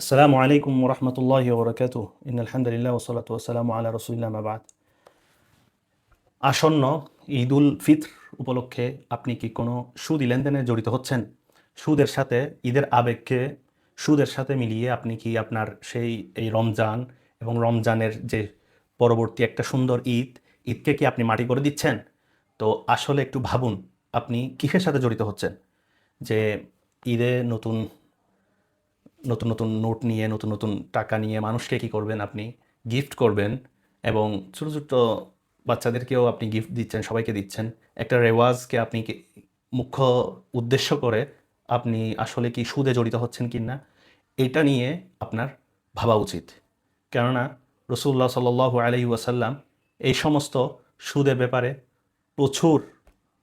আসসালামু আলাইকুম ওরহমতুল্লাহি ওবরাকাতুহ ইন্নাল হামদুলিল্লাহ ওয়াসসালাতু ওয়াসসালামু আলা রাসূলিল্লাহ আম্মা বা'দ। আসন্ন ঈদুল ফিত্র উপলক্ষে আপনি কি কোনো সুদী লেনদেনে জড়িত হচ্ছেন? সুদের সাথে ঈদের আবেগকে সুদের সাথে মিলিয়ে আপনি কি আপনার এই রমজান এবং রমজানের যে পরবর্তী একটা সুন্দর ঈদকে কি আপনি মাটি করে দিচ্ছেন? তো আসলে একটু ভাবুন, আপনি কিসের সাথে জড়িত হচ্ছেন? যে ঈদে নতুন নতুন নতুন নোট নিয়ে নতুন নতুন টাকা নিয়ে মানুষকে কী করবেন, আপনি গিফট করবেন এবং ছোটো ছোটো বাচ্চাদেরকেও আপনি গিফট দিচ্ছেন, সবাইকে দিচ্ছেন। একটা রেওয়াজকে আপনি মুখ্য উদ্দেশ্য করে আপনি আসলে কি সুদে জড়িত হচ্ছেন কি না, এটা নিয়ে আপনার ভাবা উচিত। কেননা রসুল্লাহ সাল্লাল্লাহু আলাইহি ওয়াসাল্লাম এই সমস্ত সুদের ব্যাপারে প্রচুর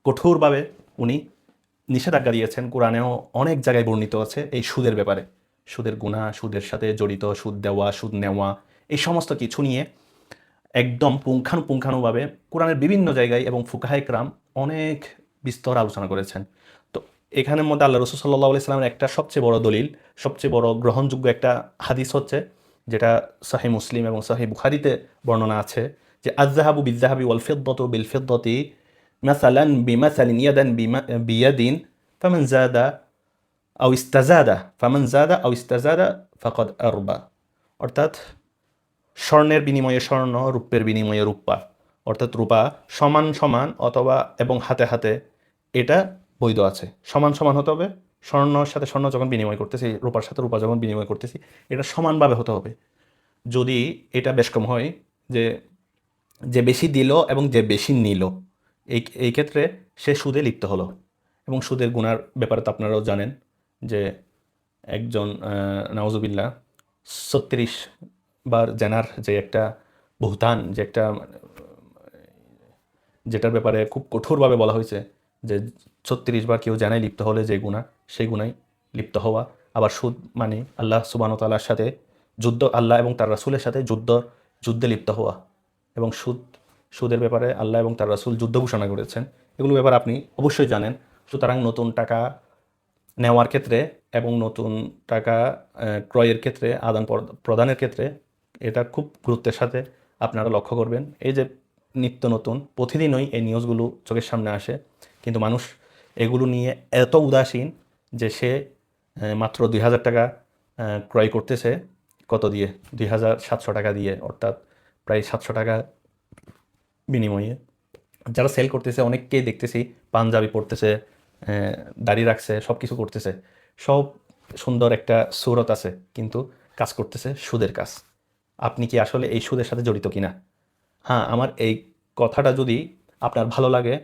কঠোরভাবে উনি নিষেধাজ্ঞা দিয়েছেন। কোরআনেও অনেক জায়গায় বর্ণিত আছে এই সুদের ব্যাপারে, সুদের গুনাহ, সুদের সাথে জড়িত, সুদ দেওয়া, সুদ নেওয়া, এই সমস্ত কিছু নিয়ে একদম পুঙ্খানুপুঙ্খানুভাবে কোরআনের বিভিন্ন জায়গায় এবং ফুকাহায়ে কেরাম অনেক বিস্তর আলোচনা করেছেন। তো এখানের মধ্যে আল্লাহ রসুল সাল্লাল্লাহু আলাইহি ওয়াসাল্লামের একটা সবচেয়ে বড় দলিল, সবচেয়ে বড় গ্রহণযোগ্য একটা হাদিস হচ্ছে, যেটা সহিহ মুসলিম এবং সহিহ বুখারীতে বর্ণনা আছে, যে আয-যাহাবু বিয-যাহাবি ওয়াল ফিদ্দাতু বিল ফিদ্দাতি মাসালান বিমাসালিন ইয়াদান বিয়াদিন ফামান যাদা আও ইস্তাজাদা ফাকাদ আরবা। অর্থাৎ স্বর্ণের বিনিময়ে স্বর্ণ, রূপের বিনিময়ে রূপা, অর্থাৎ রূপা সমান সমান অথবা এবং হাতে হাতে, এটা বৈধ আছে। সমান সমান হতে হবে, স্বর্ণর সাথে স্বর্ণ যখন বিনিময় করতেছি, রূপার সাথে রূপা যখন বিনিময় করতেছি, এটা সমানভাবে হতে হবে। যদি এটা বেশ কম হয়, যে যে বেশি দিল এবং যে বেশি নিল, এই ক্ষেত্রে সে সুদে লিপ্ত হলো। এবং সুদের গুনার ব্যাপারে তো আপনারাও জানেন যে একজন নাউজুবিল্লাহ ৩৬ বার জেনার যে একটা বুহতান, যে একটা যেটার ব্যাপারে খুব কঠোরভাবে বলা হয়েছে যে ৩৬ বার কেউ জেনায় লিপ্ত হলে যে গুনাহ, সেই গুনায় লিপ্ত হওয়া। আবার সুদ মানে আল্লাহ সুবহানাহু ওয়া তাআলার সাথে যুদ্ধ, আল্লাহ এবং তার রাসূলের সাথে যুদ্ধে লিপ্ত হওয়া। এবং সুদের ব্যাপারে আল্লাহ এবং তার রাসূল যুদ্ধ ঘোষণা করেছেন। এগুলো ব্যাপারে আপনি অবশ্যই জানেন। সুতরাং নতুন টাকা নেওয়ার ক্ষেত্রে এবং নতুন টাকা ক্রয়ের ক্ষেত্রে, আদান প্রদানের ক্ষেত্রে এটা খুব গুরুত্বের সাথে আপনারা লক্ষ্য করবেন। এই যে নিত্য নতুন প্রতিদিনই এই নিউজগুলো চোখের সামনে আসে, কিন্তু মানুষ এগুলো নিয়ে এত উদাসীন যে সে মাত্র ২,০০০ টাকা ক্রয় করতেছে কত দিয়ে, ২,৭০০ টাকা দিয়ে, অর্থাৎ প্রায় ৭০০ টাকা বিনিময়ে। যারা সেল করতেছে অনেককেই দেখতেছি পাঞ্জাবি পরতেছে, দাড়ি রাখছে, সব কিছু করতেছে, সব সুন্দর একটা সুরত আছে, কিন্তু কাজ করতেছে সুদের কাজ। আপনি কি আসলে এই সুদের সাথে জড়িত কিনা? হ্যাঁ, আমার এই কথাটা যদি আপনার ভালো লাগে,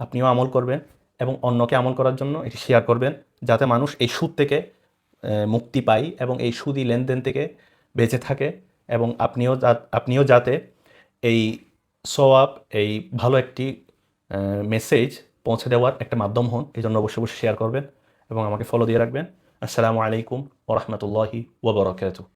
আপনিও আমল করবেন এবং অন্যকে আমল করার জন্য এটি শেয়ার করবেন, যাতে মানুষ এই সুদ থেকে মুক্তি পায় এবং এই সুদি লেনদেন থেকে বেঁচে থাকে, এবং আপনিও যাতে এই সওয়াব, এই ভালো একটি মেসেজ পৌঁছে দেওয়ার একটা মাধ্যম হন। এই জন্য অবশ্যই অবশ্যই শেয়ার করবেন এবং আমাকে ফলো দিয়ে রাখবেন। আসসালামু আলাইকুম ওয়া রাহমাতুল্লাহি ওয়া বারাকাতুহু।